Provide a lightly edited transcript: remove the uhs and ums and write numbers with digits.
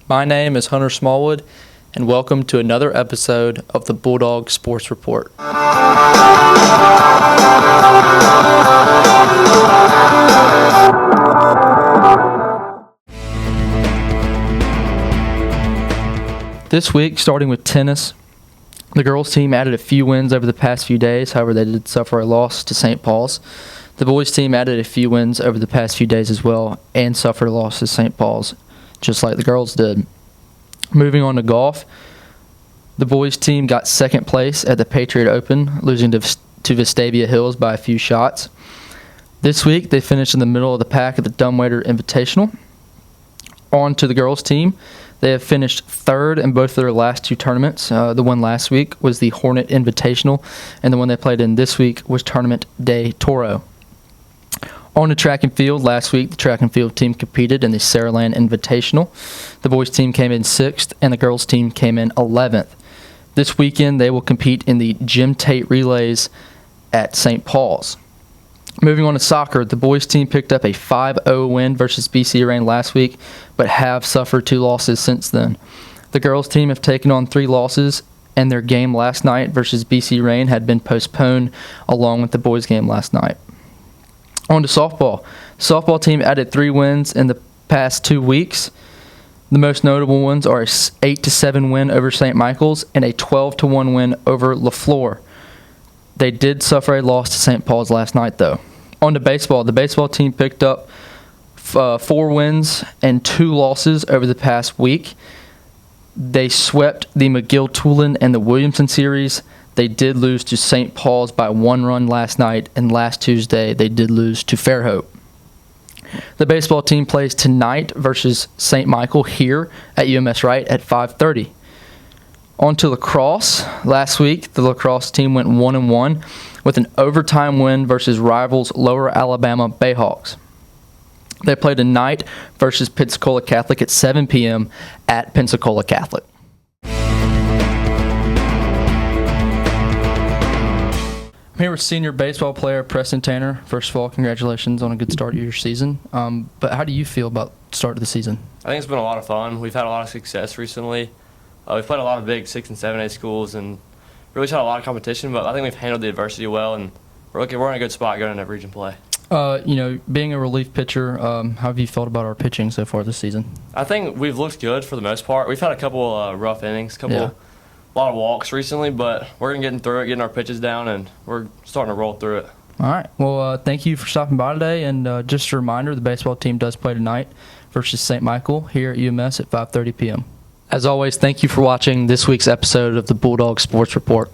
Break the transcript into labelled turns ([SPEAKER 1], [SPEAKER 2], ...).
[SPEAKER 1] My name is Hunter Smallwood, and welcome to another episode of the Bulldog Sports Report. This week, starting with tennis, the girls' team added a few wins over the past few days. However, they did suffer a loss to St. Paul's. The boys' team added a few wins over the past few days as well and suffered a loss to St. Paul's, just like the girls did. Moving on to golf, the boys' team got second place at the Patriot Open, losing to Vestavia Hills by a few shots. This week, they finished in the middle of the pack at the Dumbwaiter Invitational. On to the girls' team. They have finished third in both of their last two tournaments. The one last week was the Hornet Invitational, and the one they played in this week was Tournament de Toro. On to track and field, last week the track and field team competed in the Saraland Invitational. The boys' team came in 6th, and the girls' team came in 11th. This weekend they will compete in the Jim Tate Relays at St. Paul's. Moving on to soccer, the boys' team picked up a 5-0 win versus BC Rain last week, but have suffered 2 losses since then. The girls' team have taken on 3 losses, and their game last night versus BC Rain had been postponed along with the boys' game last night. On to softball. Softball team added 3 wins in the past 2 weeks. The most notable ones are an 8-7 win over St. Michael's and a 12-1 win over LaFleur. They did suffer a loss to St. Paul's last night, though. On to baseball. The baseball team picked up 4 wins and 2 losses over the past week. They swept the McGill-Tulin and the Williamson series. They did lose to St. Paul's by 1 run last night, and last Tuesday they did lose to Fairhope. The baseball team plays tonight versus St. Michael here at UMS-Wright at 5:30. On to lacrosse. Last week, the lacrosse team went 1-1 with an overtime win versus rivals Lower Alabama Bayhawks. They play tonight versus Pensacola Catholic at 7 p.m. at Pensacola Catholic. I'm here with senior baseball player Preston Tanner. First of all, congratulations on a good start to your season. But how do you feel about the start of the season?
[SPEAKER 2] I think it's been a lot of fun. We've had a lot of success recently. We've played a lot of big 6 and 7A schools and really had a lot of competition, but I think we've handled the adversity well, and we're in a good spot going into region play.
[SPEAKER 1] Being a relief pitcher, how have you felt about our pitching so far this season?
[SPEAKER 2] I think we've looked good for the most part. We've had a couple rough innings, a lot of walks recently, but we're getting through it, getting our pitches down, and we're starting to roll through it.
[SPEAKER 1] All right. Well, thank you for stopping by today, and just a reminder, the baseball team does play tonight versus St. Michael here at UMS at 5:30 p.m. As always, thank you for watching this week's episode of the Bulldog Sports Report.